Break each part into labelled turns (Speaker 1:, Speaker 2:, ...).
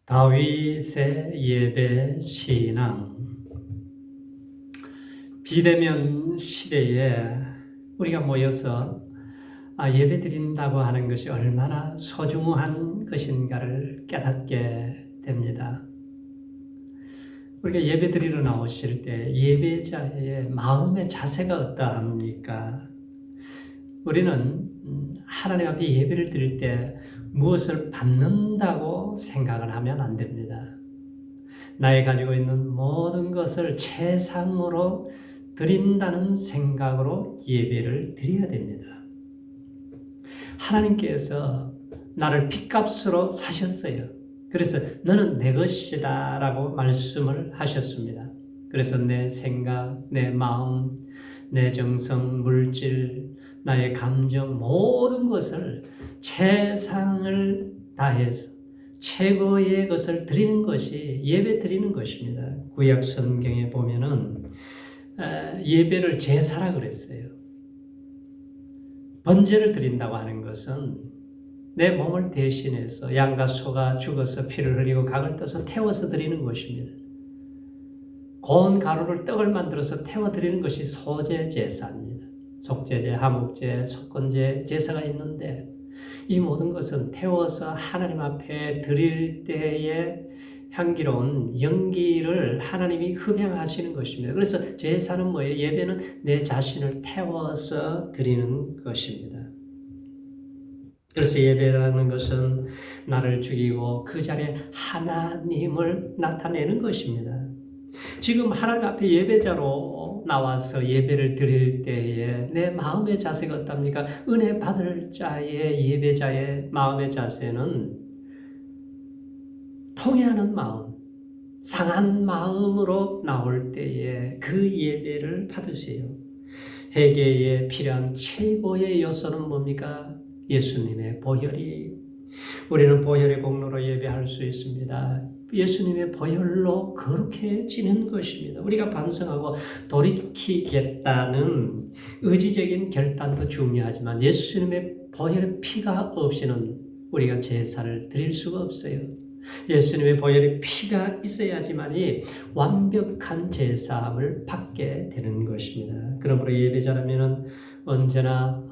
Speaker 1: 다윗의 예배 신앙. 비대면 시대에 우리가 모여서 예배 드린다고 하는 것이 얼마나 소중한 것인가를 깨닫게 됩니다. 우리가 예배 드리러 나오실 때 예배자의 마음의 자세가 어떠합니까? 우리는 하나님 앞에 예배를 드릴 때 무엇을 받는다고 생각을 하면 안 됩니다. 나의 가지고 있는 모든 것을 최상으로 드린다는 생각으로 예배를 드려야 됩니다. 하나님께서 나를 핏값으로 사셨어요. 그래서 너는 내 것이다 라고 말씀을 하셨습니다. 그래서 내 생각, 내 마음, 내 정성, 물질, 나의 감정 모든 것을 최상을 다해서 최고의 것을 드리는 것이 예배 드리는 것입니다. 구약 성경에 보면은 예배를 제사라 그랬어요. 번제를 드린다고 하는 것은 내 몸을 대신해서 양과 소가 죽어서 피를 흘리고 각을 떠서 태워서 드리는 것입니다. 고운 가루를 떡을 만들어서 태워 드리는 것이 소제 제사입니다. 속제제, 하목제, 속건제 제사가 있는데 이 모든 것은 태워서 하나님 앞에 드릴 때에 향기로운 연기를 하나님이 흡양하시는 것입니다. 그래서 제사는 뭐예요? 예배는 내 자신을 태워서 드리는 것입니다. 그래서 예배라는 것은 나를 죽이고 그 자리에 하나님을 나타내는 것입니다. 지금 하나님 앞에 예배자로 나와서 예배를 드릴 때에 내 마음의 자세가 어떻습니까? 은혜 받을 자의 예배자의 마음의 자세는 통회하는 마음, 상한 마음으로 나올 때에 그 예배를 받으세요. 회개에 필요한 최고의 요소는 뭡니까? 예수님의 보혈이에요. 우리는 보혈의 공로로 예배할 수 있습니다. 예수님의 보혈로 거룩해지는 것입니다. 우리가 반성하고 돌이키겠다는 의지적인 결단도 중요하지만 예수님의 보혈의 피가 없이는 우리가 제사를 드릴 수가 없어요. 예수님의 보혈의 피가 있어야지만이 완벽한 제사함을 받게 되는 것입니다. 그러므로 예배자라면은 언제나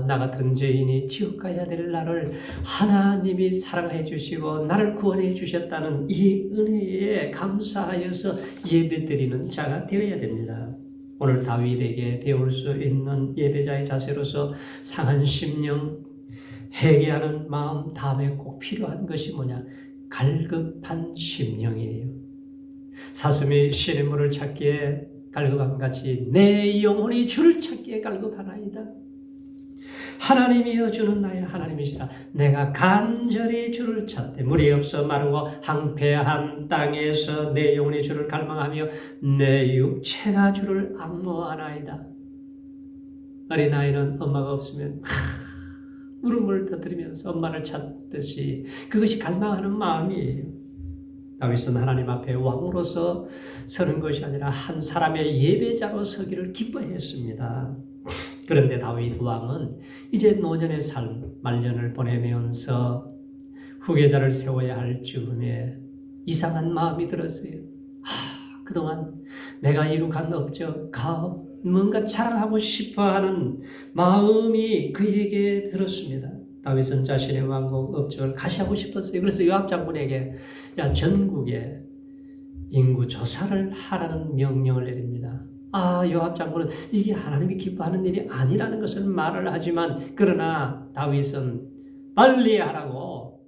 Speaker 1: 나 같은 죄인이 지옥 가야 될 나를 하나님이 사랑해 주시고 나를 구원해 주셨다는 이 은혜에 감사하여서 예배드리는 자가 되어야 됩니다. 오늘 다윗에게 배울 수 있는 예배자의 자세로서 상한 심령, 회개하는 마음, 다음에 꼭 필요한 것이 뭐냐? 갈급한 심령이에요. 사슴이 시냇물을 찾기에 갈급함같이 내 영혼이 주를 찾기에 갈급하나이다. 하나님이여 주는 나의 하나님이시라. 내가 간절히 주를 찾되 물이 없어 마르고 황폐한 땅에서 내 영혼이 주를 갈망하며 내 육체가 주를 앙모하나이다. 어린아이는 엄마가 없으면 울음을 터뜨리면서 엄마를 찾듯이 그것이 갈망하는 마음이에요. 다윗은 하나님 앞에 왕으로서 서는 것이 아니라 한 사람의 예배자로 서기를 기뻐했습니다. 그런데 다윗 왕은 이제 노년의 삶, 말년을 보내면서 후계자를 세워야 할 즈음에 이상한 마음이 들었어요. 그동안 내가 이룩한 업적, 가업, 뭔가 자랑하고 싶어하는 마음이 그에게 들었습니다. 다윗은 자신의 왕국 업적을 가시하고 싶었어요. 그래서 요압 장군에게 전국에 인구 조사를 하라는 명령을 내립니다. 요압 장군은 이게 하나님이 기뻐하는 일이 아니라는 것을 말을 하지만 그러나 다윗은 빨리 하라고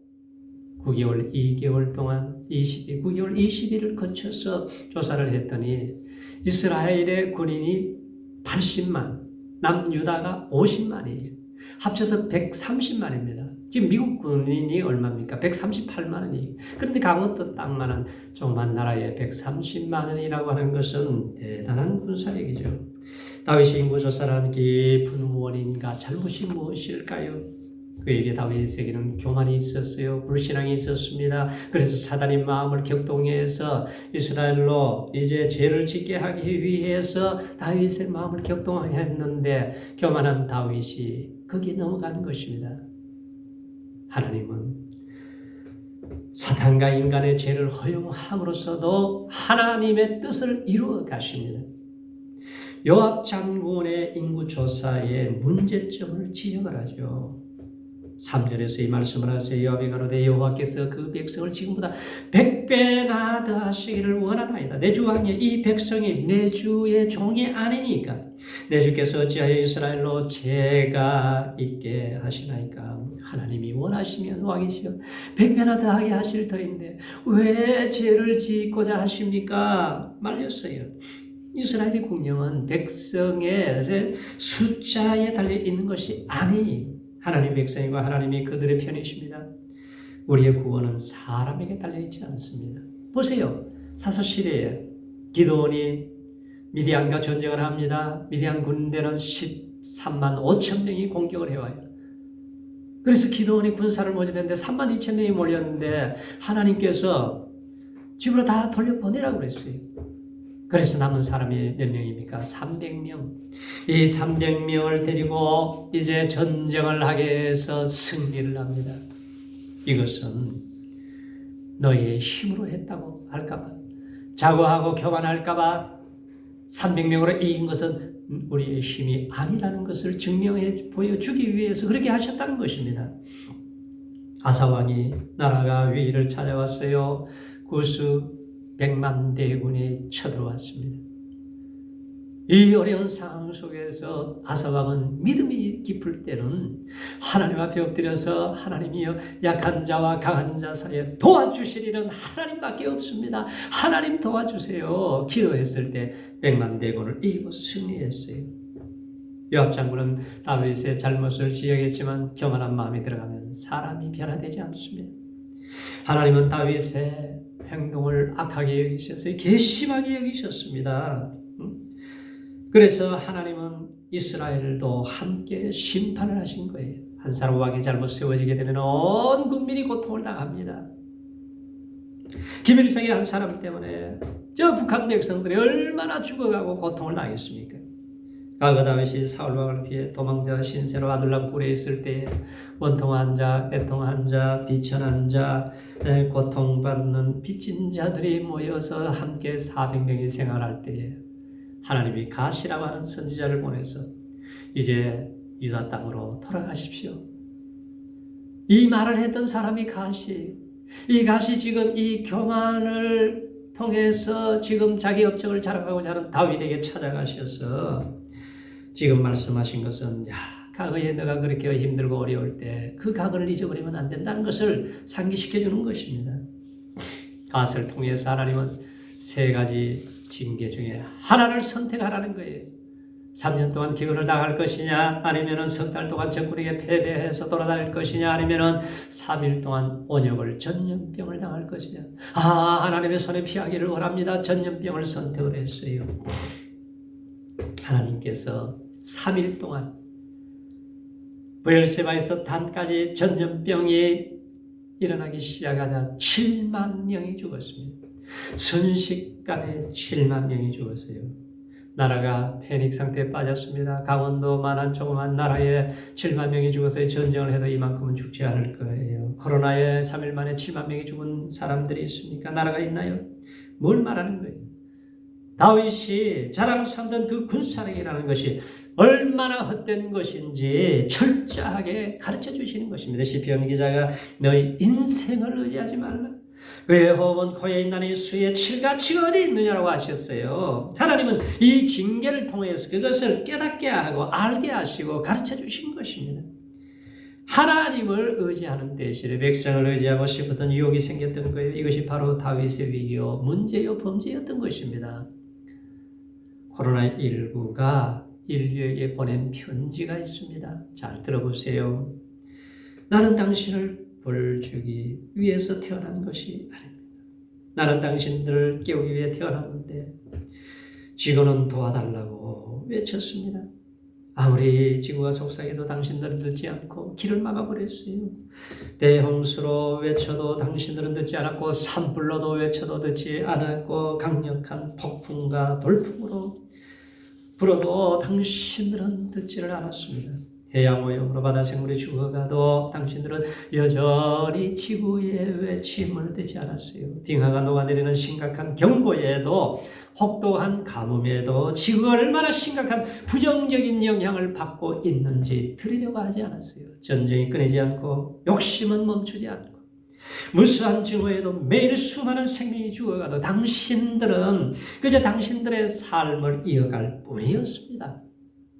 Speaker 1: 9개월, 2개월 동안 9개월 20일을 거쳐서 조사를 했더니 이스라엘의 군인이 80만, 남유다가 50만이에요. 합쳐서 130만입니다. 지금 미국 군인이 얼마입니까? 138만 원이에요. 그런데 강원도 땅만한 조그만 나라에 130만 원이라고 하는 것은 대단한 군사력이죠. 다윗이 인구조사를 한 깊은 원인과 잘못이 무엇일까요? 그에게 다윗에게는 교만이 있었어요. 불신앙이 있었습니다. 그래서 사단의 마음을 격동해서 이스라엘로 이제 죄를 짓게 하기 위해서 다윗의 마음을 격동했는데 교만한 다윗이 거기에 넘어간 것입니다. 하나님은 사탄과 인간의 죄를 허용함으로써도 하나님의 뜻을 이루어 가십니다. 요압 장군의 인구조사에 문제점을 지적을 하죠. 3절에서 이 말씀을 하세요. 요압이 가로되 여호와께서 그 백성을 지금보다 100배나 더하시기를 원하나이다. 내 주 왕이여, 이 백성이 내 주의 종이 아니니까 내 주께서 어찌하여 이스라엘로 죄가 있게 하시나이까. 하나님이 원하시면 왕이시여 100배나 더하게 하실 터인데 왜 죄를 짓고자 하십니까? 말렸어요. 이스라엘의 국령은 백성의 숫자에 달려있는 것이 아니, 하나님 백성이고 하나님이 그들의 편이십니다. 우리의 구원은 사람에게 달려있지 않습니다. 보세요. 사사시대에 기드온이 미디안과 전쟁을 합니다. 미디안 군대는 13만 5천 명이 공격을 해와요. 그래서 기드온이 군사를 모집했는데 3만 2천 명이 몰렸는데 하나님께서 집으로 다 돌려보내라고 그랬어요. 그래서 남은 사람이 몇 명입니까? 300명. 이 300명을 데리고 이제 전쟁을 하게 해서 승리를 합니다. 이것은 너희의 힘으로 했다고 할까봐, 자고하고 교만할까봐 300명으로 이긴 것은 우리의 힘이 아니라는 것을 증명해 보여주기 위해서 그렇게 하셨다는 것입니다. 아사왕이 나라가 위기를 찾아왔어요. 구수 100만 대군이 쳐들어왔습니다. 이 어려운 상황 속에서 아사왕은 믿음이 깊을 때는 하나님 앞에 엎드려서 하나님이여, 약한 자와 강한 자 사이에 도와주실 일은 하나님밖에 없습니다. 하나님 도와주세요. 기도했을 때 100만 대군을 이기고 승리했어요. 요압 장군은 다윗의 잘못을 지적했지만 교만한 마음이 들어가면 사람이 변화되지 않습니다. 하나님은 다윗의 행동을 악하게 여기셨어요. 괘씸하게 여기셨습니다. 그래서 하나님은 이스라엘도 함께 심판을 하신 거예요. 한 사람 왕이 잘못 세워지게 되면 온 국민이 고통을 당합니다. 김일성의 한 사람 때문에 저 북한 백성들이 얼마나 죽어가고 고통을 당했습니까? 과거 다윗이 사울왕을 피해 도망자 신세로 아둘람 굴에 있을 때 원통한 자, 애통한 자, 비천한 자, 고통받는 빚진 자들이 모여서 함께 400명이 생활할 때에 하나님이 가시라고 하는 선지자를 보내서 이제 유다 땅으로 돌아가십시오. 이 말을 했던 사람이 가시. 이 가시 지금 이 교만을 통해서 지금 자기 업적을 자랑하고자 하는 다윗에게 찾아가셔서 지금 말씀하신 것은, 과거에 너가 그렇게 힘들고 어려울 때 그 과거를 잊어버리면 안 된다는 것을 상기시켜 주는 것입니다. 갓을 통해서 하나님은 3가지 징계 중에 하나를 선택하라는 거예요. 3년 동안 기근을 당할 것이냐, 아니면 석 달 동안 적군에게 패배해서 돌아다닐 것이냐, 아니면 3일 동안 온역을 전염병을 당할 것이냐. 하나님의 손에 피하기를 원합니다. 전염병을 선택을 했어요. 하나님께서 3일 동안 브엘세바에서 단까지 전염병이 일어나기 시작하자 7만 명이 죽었습니다. 순식간에 7만 명이 죽었어요. 나라가 패닉 상태에 빠졌습니다. 강원도만한 조그만 나라에 7만 명이 죽어서 전쟁을 해도 이만큼은 죽지 않을 거예요. 코로나에 3일 만에 7만 명이 죽은 사람들이 있습니까? 나라가 있나요? 뭘 말하는 거예요? 다윗이 자랑 삼던 그 군사력이라는 것이 얼마나 헛된 것인지 철저하게 가르쳐 주시는 것입니다. 시편 기자가 너희 인생을 의지하지 말라. 왜 여호와는 코에 있나니 수의 칠같이 어디 있느냐라고 하셨어요. 하나님은 이 징계를 통해서 그것을 깨닫게 하고 알게 하시고 가르쳐 주신 것입니다. 하나님을 의지하는 대신에 백성을 의지하고 싶었던 유혹이 생겼던 거예요. 이것이 바로 다윗의 위기요, 문제요, 범죄였던 것입니다. 코로나19가 인류에게 보낸 편지가 있습니다. 잘 들어보세요. 나는 당신을 벌주기 위해서 태어난 것이 아닙니다. 나는 당신들을 깨우기 위해 태어났는데 지구는 도와달라고 외쳤습니다. 아무리 지구가 속상해도 당신들은 듣지 않고 길을 막아버렸어요. 대홍수로 외쳐도 당신들은 듣지 않았고, 산불로도 외쳐도 듣지 않았고, 강력한 폭풍과 돌풍으로 불어도 당신들은 듣지를 않았습니다. 해양 오염으로 바다 생물이 죽어가도 당신들은 여전히 지구의 외침을 듣지 않았어요. 빙하가 녹아내리는 심각한 경고에도, 혹독한 가뭄에도 지구가 얼마나 심각한 부정적인 영향을 받고 있는지 들으려고 하지 않았어요. 전쟁이 끊이지 않고 욕심은 멈추지 않고 무수한 증오에도 매일 수많은 생명이 죽어가도 당신들은 그저 당신들의 삶을 이어갈 뿐이었습니다.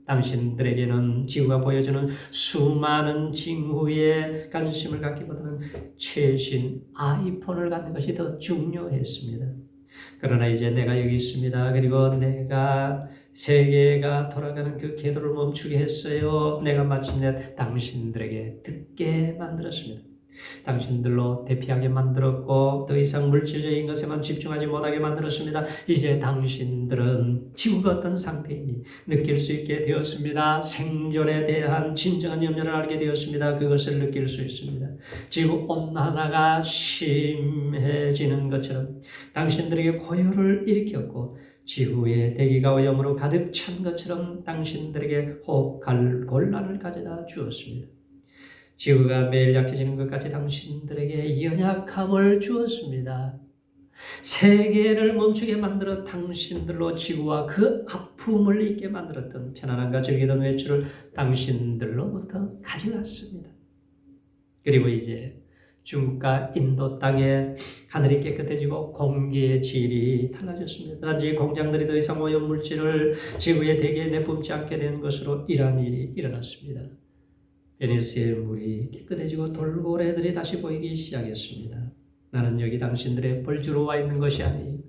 Speaker 1: 당신들에게는 지구가 보여주는 수많은 징후에 관심을 갖기보다는 최신 아이폰을 갖는 것이 더 중요했습니다. 그러나 이제 내가 여기 있습니다. 그리고 내가 세계가 돌아가는 그 궤도를 멈추게 했어요. 내가 마침내 당신들에게 듣게 만들었습니다. 당신들로 대피하게 만들었고 더 이상 물질적인 것에만 집중하지 못하게 만들었습니다. 이제 당신들은 지구가 어떤 상태인지 느낄 수 있게 되었습니다. 생존에 대한 진정한 염려를 알게 되었습니다. 그것을 느낄 수 있습니다. 지구 온난화가 심해지는 것처럼 당신들에게 고요를 일으켰고 지구의 대기가 오염으로 가득 찬 것처럼 당신들에게 호흡할 곤란을 가져다 주었습니다. 지구가 매일 약해지는 것까지 당신들에게 연약함을 주었습니다. 세계를 멈추게 만들어 당신들로 지구와 그 아픔을 잊게 만들었던 편안함과 즐기던 외출을 당신들로부터 가져갔습니다. 그리고 이제 중국과 인도 땅에 하늘이 깨끗해지고 공기의 질이 달라졌습니다. 단지 공장들이 더 이상 오염 물질을 지구의 대기에 내뿜지 않게 된 것으로 이러한 일이 일어났습니다. 베니스의 물이 깨끗해지고 돌고래들이 다시 보이기 시작했습니다. 나는 여기 당신들의 벌주로 와 있는 것이 아니에요.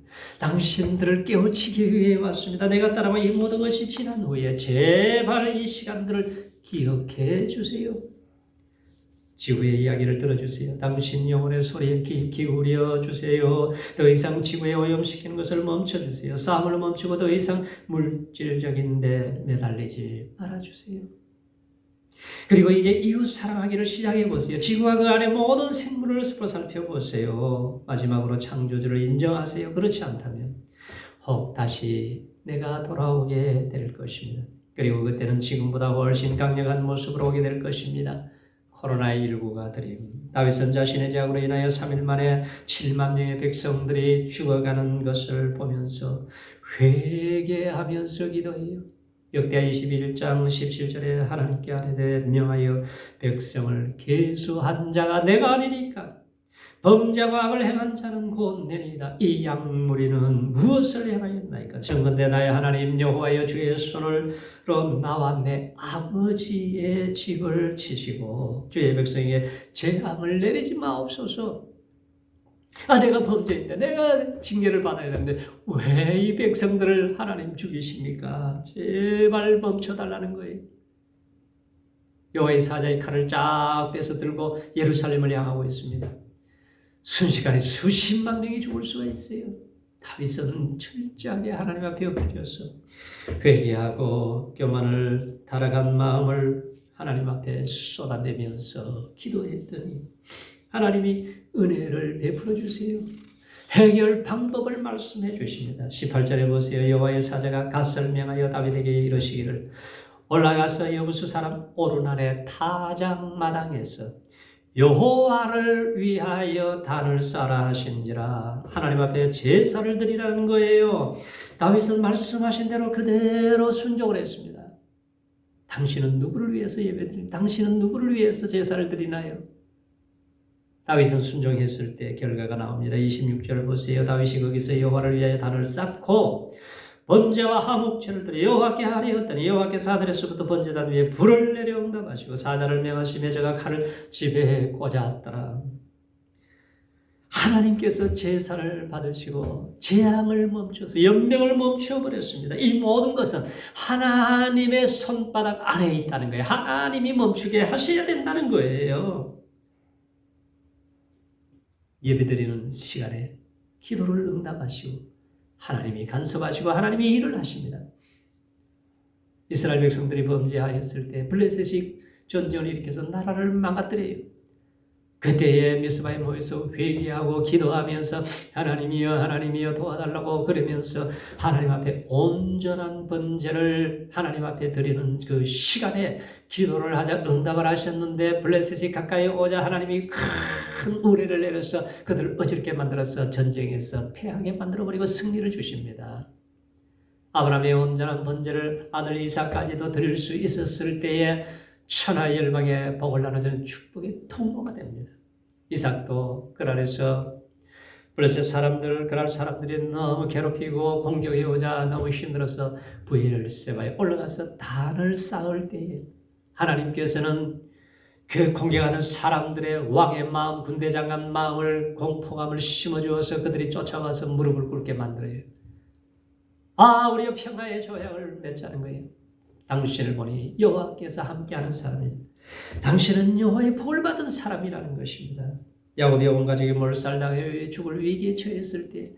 Speaker 1: 당신들을 깨우치기 위해 왔습니다. 내가 따라와 이 모든 것이 지난 후에 제발 이 시간들을 기억해 주세요. 지구의 이야기를 들어주세요. 당신 영혼의 소리에 귀 기울여 주세요. 더 이상 지구에 오염시키는 것을 멈춰주세요. 싸움을 멈추고 더 이상 물질적인 데 매달리지 말아주세요. 그리고 이제 이웃 사랑하기를 시작해보세요. 지구와 그 안에 모든 생물을 살펴보세요. 마지막으로 창조주를 인정하세요. 그렇지 않다면 혹 다시 내가 돌아오게 될 것입니다. 그리고 그때는 지금보다 훨씬 강력한 모습으로 오게 될 것입니다. 코로나19가 드림. 다윗은 자신의 죄악으로 인하여 3일 만에 7만 명의 백성들이 죽어가는 것을 보면서 회개하면서 기도해요. 역대하 21장 17절에 하나님께 아뢰되 명하여 백성을 계수한 자가 내가 아니니까 범죄와 악을 행한 자는 곧 내니이다. 이 양무리는 무엇을 행하였나이까? 정건대 나의 하나님 여호와여 주의 손으로 나와 내 아버지의 집을 치시고 주의 백성에게 재앙을 내리지 마옵소서. 내가 범죄했다. 내가 징계를 받아야 되는데 왜 이 백성들을 하나님 죽이십니까? 제발 멈춰달라는 거예요. 여호와의 사자의 칼을 쫙 빼서 들고 예루살렘을 향하고 있습니다. 순식간에 수십만 명이 죽을 수가 있어요. 다윗은 철저하게 하나님 앞에 엎드려서 회개하고 교만을 달아간 마음을 하나님 앞에 쏟아내면서 기도했더니 하나님이 은혜를 베풀어 주세요. 해결 방법을 말씀해 주십니다. 18절에 보세요. 여호와의 사자가 갓을 명하여 다윗에게 이르시기를 올라가서 여부수 사람 오르날의 타작마당에서 여호와를 위하여 단을 쌓아 하신지라. 하나님 앞에 제사를 드리라는 거예요. 다윗은 말씀하신 대로 그대로 순종을 했습니다. 당신은 누구를 위해서 예배드립니까? 당신은 누구를 위해서 제사를 드리나요? 다윗은 순종했을 때 결과가 나옵니다. 26절을 보세요. 다윗이 거기서 여호와를 위하여 단을 쌓고 번제와 화목제를 드려 여호와께 하리었더니 여호와께서 하늘에서부터 번제단 위에 불을 내려 응답하시고 사자를 명하시며 저가 칼을 집에 꽂았더라. 하나님께서 제사를 받으시고 재앙을 멈춰서 연명을 멈춰버렸습니다. 이 모든 것은 하나님의 손바닥 안에 있다는 거예요. 하나님이 멈추게 하셔야 된다는 거예요. 예배드리는 시간에 기도를 응답하시고 하나님이 간섭하시고 하나님이 일을 하십니다. 이스라엘 백성들이 범죄하였을 때 블레셋이 전쟁을 일으켜서 나라를 망가뜨려요. 그때에 미스바에 모여서 회개하고 기도하면서 하나님이여 하나님이여 도와달라고 그러면서 하나님 앞에 온전한 번제를 하나님 앞에 드리는 그 시간에 기도를 하자 응답을 하셨는데 블레셋이 가까이 오자 하나님이 큰 우레를 내려서 그들을 어지럽게 만들어서 전쟁에서 패하게 만들어버리고 승리를 주십니다. 아브라함의 온전한 번제를 아들 이삭까지도 드릴 수 있었을 때에 천하 열방에 복을 나눠주는 축복의 통로가 됩니다. 이삭도 그 안에서 블레셋 사람들, 그날 사람들이 너무 괴롭히고 공격해 오자 너무 힘들어서 브엘세바에 올라가서 단을 쌓을 때에 하나님께서는 그 공격하는 사람들의 왕의 마음, 군대장관 마음을 공포감을 심어주어서 그들이 쫓아와서 무릎을 꿇게 만들어요. 아, 우리가 평화의 조약을 맺자는 거예요. 당신을 보니 여호와께서 함께하는 사람입니다. 당신은 여호와의 복을 받은 사람이라는 것입니다. 야곱이 온 가족이 몰살당해 죽을 위기에 처했을 때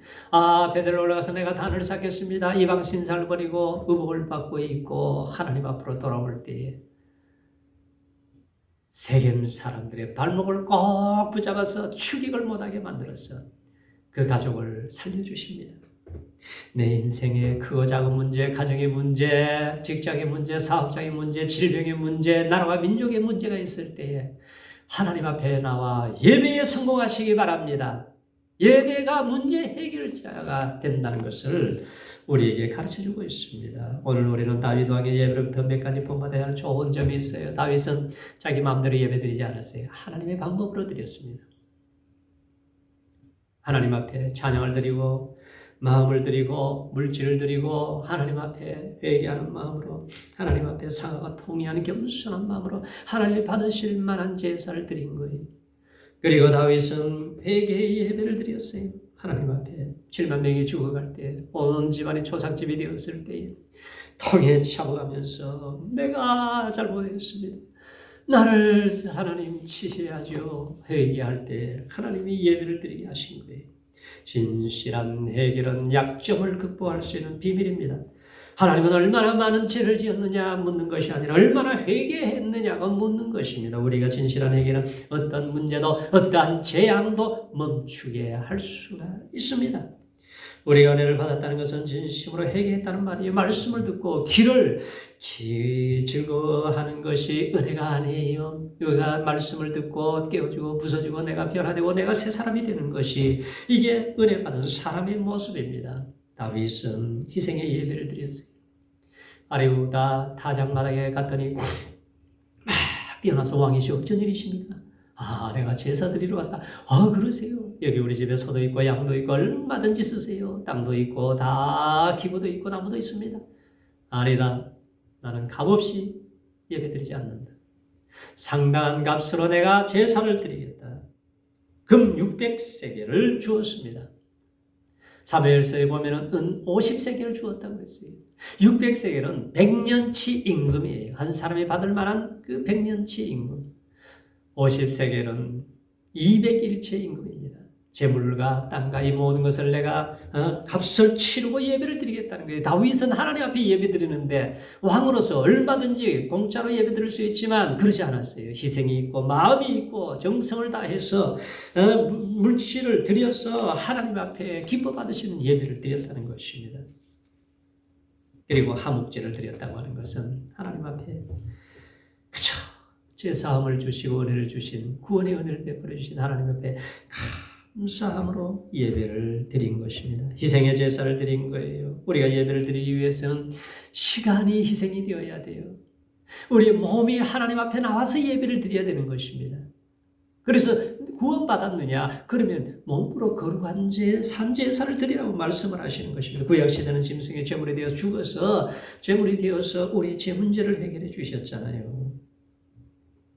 Speaker 1: 베델로 올라가서 내가 단을 쌓겠습니다. 이방 신사를 버리고 의복을 받고 있고 하나님 앞으로 돌아올 때에 세겜 사람들의 발목을 꼭 붙잡아서 추격을 못하게 만들어서 그 가족을 살려주십니다. 내 인생의 크고 작은 문제, 가정의 문제, 직장의 문제, 사업장의 문제, 질병의 문제, 나라와 민족의 문제가 있을 때에 하나님 앞에 나와 예배에 성공하시기 바랍니다. 예배가 문제 해결자가 된다는 것을 우리에게 가르쳐주고 있습니다. 오늘 우리는 다윗 왕의 예배로부터 몇 가지 본받아야 할 좋은 점이 있어요. 다윗은 자기 마음대로 예배드리지 않았어요. 하나님의 방법으로 드렸습니다. 하나님 앞에 찬양을 드리고 마음을 드리고 물질을 드리고 하나님 앞에 회개하는 마음으로 하나님 앞에 사과가 통해하는 겸손한 마음으로 하나님이 받으실 만한 제사를 드린 거예요. 그리고 다윗은 회개의 예배를 드렸어요. 하나님 앞에 7만 명이 죽어갈 때 온 집안이 초상집이 되었을 때에 통에 잡아가면서 내가 잘못했습니다. 나를 하나님 치셔야죠. 회개할 때 하나님이 예배를 드리게 하신 거예요. 진실한 해결은 약점을 극복할 수 있는 비밀입니다. 하나님은 얼마나 많은 죄를 지었느냐 묻는 것이 아니라 얼마나 회개했느냐가 묻는 것입니다. 우리가 진실한 해결은 어떤 문제도 어떠한 재앙도 멈추게 할 수가 있습니다. 우리가 은혜를 받았다는 것은 진심으로 회개했다는 말이에요. 말씀을 듣고 길을 즐거워하는 것이 은혜가 아니에요. 우리가 말씀을 듣고 깨워주고 부서지고 내가 변화되고 내가 새 사람이 되는 것이 이게 은혜 받은 사람의 모습입니다. 다윗은 희생의 예배를 드렸어요. 아레우다 타작마당에 갔더니 막 뛰어나서 왕이시오. 어쩐 일이십니까? 내가 제사 드리러 왔다. 그러세요. 여기 우리 집에 소도 있고 양도 있고 얼마든지 쓰세요. 땅도 있고 다 기구도 있고 나무도 있습니다. 아니다. 나는 값없이 예배드리지 않는다. 상당한 값으로 내가 제사를 드리겠다. 금 600세겔을 주었습니다. 사무엘서에 보면은 은 50세겔을 주었다고 했어요. 600세겔은 100년치 임금이에요. 한 사람이 받을 만한 그 100년치 임금. 50세겔은 200일치 임금입니다. 재물과 땅과 이 모든 것을 내가 값을 치르고 예배를 드리겠다는 거예요. 다윗은 하나님 앞에 예배 드리는데 왕으로서 얼마든지 공짜로 예배 드릴 수 있지만 그러지 않았어요. 희생이 있고 마음이 있고 정성을 다해서 물질을 드려서 하나님 앞에 기뻐 받으시는 예배를 드렸다는 것입니다. 그리고 하묵제를 드렸다고 하는 것은 하나님 앞에 그저 제사함을 주시고 은혜를 주신 구원의 은혜를 베풀어 주신 하나님 앞에 감사함으로 예배를 드린 것입니다. 희생의 제사를 드린 거예요. 우리가 예배를 드리기 위해서는 시간이 희생이 되어야 돼요. 우리 몸이 하나님 앞에 나와서 예배를 드려야 되는 것입니다. 그래서 구원받았느냐? 그러면 몸으로 거룩한 산제사를 드리라고 말씀을 하시는 것입니다. 구약시대는 짐승의 제물이 되어서 죽어서 제물이 되어서 우리의 죄 문제를 해결해 주셨잖아요.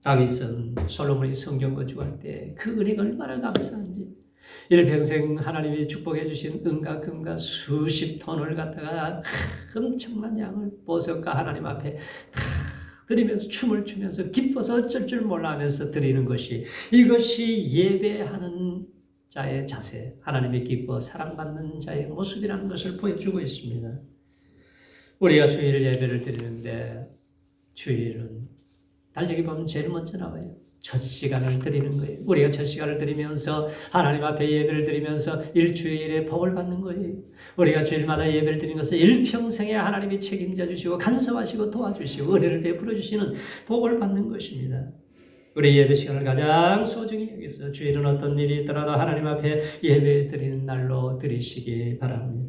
Speaker 1: 다윗은 솔로몬이 성경 건축할 때 그 은혜가 얼마나 감사한지 일평생 하나님이 축복해 주신 은과 금과 수십 톤을 갖다가 엄청난 양을 보석과 하나님 앞에 드리면서 춤을 추면서 기뻐서 어쩔 줄 몰라 하면서 드리는 것이 이것이 예배하는 자의 자세, 하나님의 기뻐 사랑받는 자의 모습이라는 것을 보여주고 있습니다. 우리가 주일 예배를 드리는데 주일은 달력이 보면 제일 먼저 나와요. 첫 시간을 드리는 거예요. 우리가 첫 시간을 드리면서 하나님 앞에 예배를 드리면서 일주일에 복을 받는 거예요. 우리가 주일마다 예배를 드리는 것은 일평생에 하나님이 책임져 주시고 간섭하시고 도와주시고 은혜를 베풀어 주시는 복을 받는 것입니다. 우리 예배 시간을 가장 소중히 여기서 주일은 어떤 일이 있더라도 하나님 앞에 예배 드리는 날로 드리시기 바랍니다.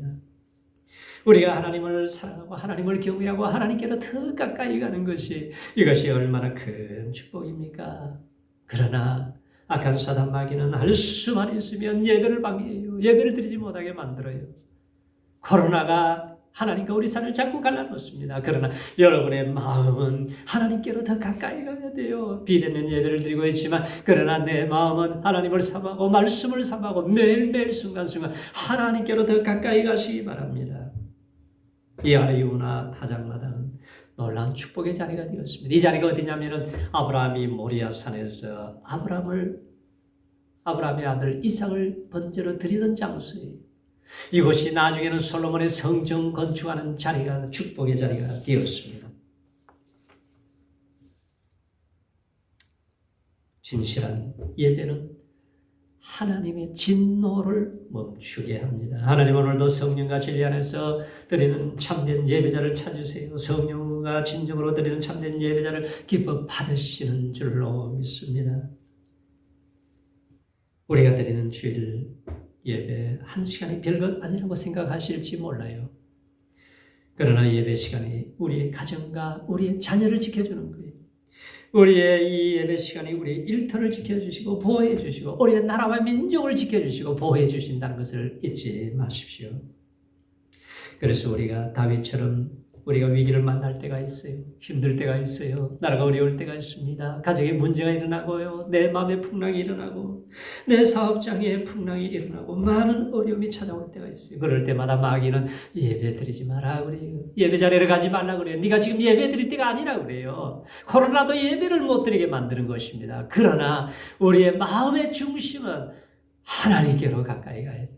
Speaker 1: 우리가 하나님을 사랑하고 하나님을 경외하고 하나님께로 더 가까이 가는 이것이 얼마나 큰 축복입니까? 그러나 악한 사단 마귀는 할 수만 있으면 예배를 방해해요. 예배를 드리지 못하게 만들어요. 코로나가 하나님과 우리 삶을 자꾸 갈라놓습니다. 그러나 여러분의 마음은 하나님께로 더 가까이 가야 돼요. 비대면 예배를 드리고 있지만 그러나 내 마음은 하나님을 사모하고 말씀을 사모하고 매일매일 순간순간 하나님께로 더 가까이 가시기 바랍니다. 이 아리우나 타작마당은 놀라운 축복의 자리가 되었습니다. 이 자리가 어디냐면은 아브라함이 모리아 산에서 아브라함의 아들 이삭을 번제로 드리던 장소예요. 이곳이 나중에는 솔로몬의 성전 건축하는 자리가 축복의 자리가 되었습니다. 진실한 예배는 하나님의 진노를 멈추게 합니다. 하나님 오늘도 성령과 진리 안에서 드리는 참된 예배자를 찾으세요. 성령과 진정으로 드리는 참된 예배자를 기뻐 받으시는 줄로 믿습니다. 우리가 드리는 주일 예배 한 시간이 별것 아니라고 생각하실지 몰라요. 그러나 예배 시간이 우리의 가정과 우리의 자녀를 지켜주는 거예요. 우리의 이 예배 시간이 우리의 일터를 지켜주시고 보호해 주시고 우리의 나라와 민족을 지켜주시고 보호해 주신다는 것을 잊지 마십시오. 그래서 우리가 다윗처럼 우리가 위기를 만날 때가 있어요. 힘들 때가 있어요. 나라가 어려울 때가 있습니다. 가정에 문제가 일어나고요. 내 마음에 풍랑이 일어나고 내 사업장에 풍랑이 일어나고 많은 어려움이 찾아올 때가 있어요. 그럴 때마다 마귀는 예배 드리지 마라 그래요. 예배 자리를 가지 말라 그래요. 네가 지금 예배 드릴 때가 아니라 그래요. 코로나도 예배를 못 드리게 만드는 것입니다. 그러나 우리의 마음의 중심은 하나님께로 가까이 가야 돼요.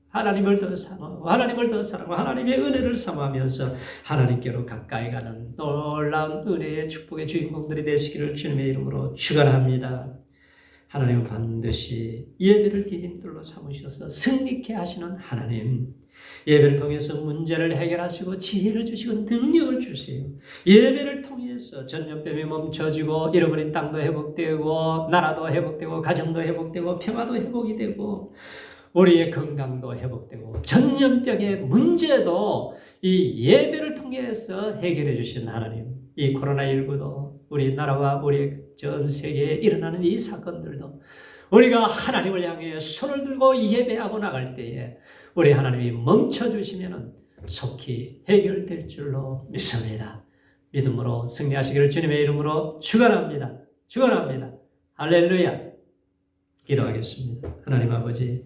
Speaker 1: 하나님을 더 사모하고 하나님을 더 사랑하고 하나님의 은혜를 사모하면서 하나님께로 가까이 가는 놀라운 은혜의 축복의 주인공들이 되시기를 주님의 이름으로 축원합니다. 하나님은 반드시 예배를 디딤돌로 삼으셔서 승리케 하시는 하나님, 예배를 통해서 문제를 해결하시고 지혜를 주시고 능력을 주세요. 예배를 통해서 전염병이 멈춰지고 잃어버린 땅도 회복되고 나라도 회복되고 가정도 회복되고 평화도 회복이 되고 우리의 건강도 회복되고 전염병의 문제도 이 예배를 통해서 해결해 주신 하나님, 이 코로나19도 우리나라와 우리 전 세계에 일어나는 이 사건들도 우리가 하나님을 향해 손을 들고 예배하고 나갈 때에 우리 하나님이 멈춰주시면 속히 해결될 줄로 믿습니다. 믿음으로 승리하시기를 주님의 이름으로 축원합니다. 축원합니다. 할렐루야. 기도하겠습니다. 하나님 아버지,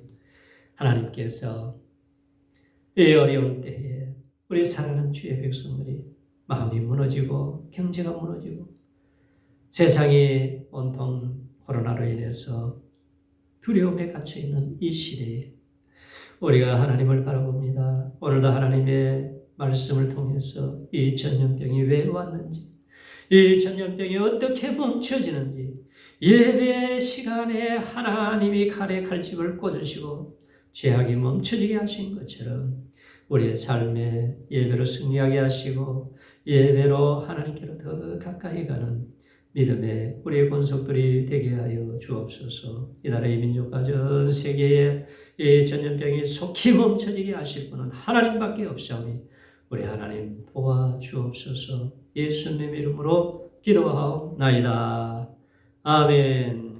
Speaker 1: 하나님께서 이 어려운 때에 우리 사랑하는 주의 백성들이 마음이 무너지고 경제가 무너지고 세상이 온통 코로나로 인해서 두려움에 갇혀있는 이 시대에 우리가 하나님을 바라봅니다. 오늘도 하나님의 말씀을 통해서 이 전염병이 왜 왔는지, 이 전염병이 어떻게 멈춰지는지 예배 시간에 하나님이 칼에 칼집을 꽂으시고 죄악이 멈춰지게 하신 것처럼 우리의 삶에 예배로 승리하게 하시고 예배로 하나님께로 더 가까이 가는 믿음의 우리의 권속들이 되게 하여 주옵소서. 이 나라의 민족과 전 세계에 이 전염병이 속히 멈춰지게 하실 분은 하나님밖에 없사오니 우리 하나님 도와주옵소서. 예수님 이름으로 기도하옵나이다. 아멘.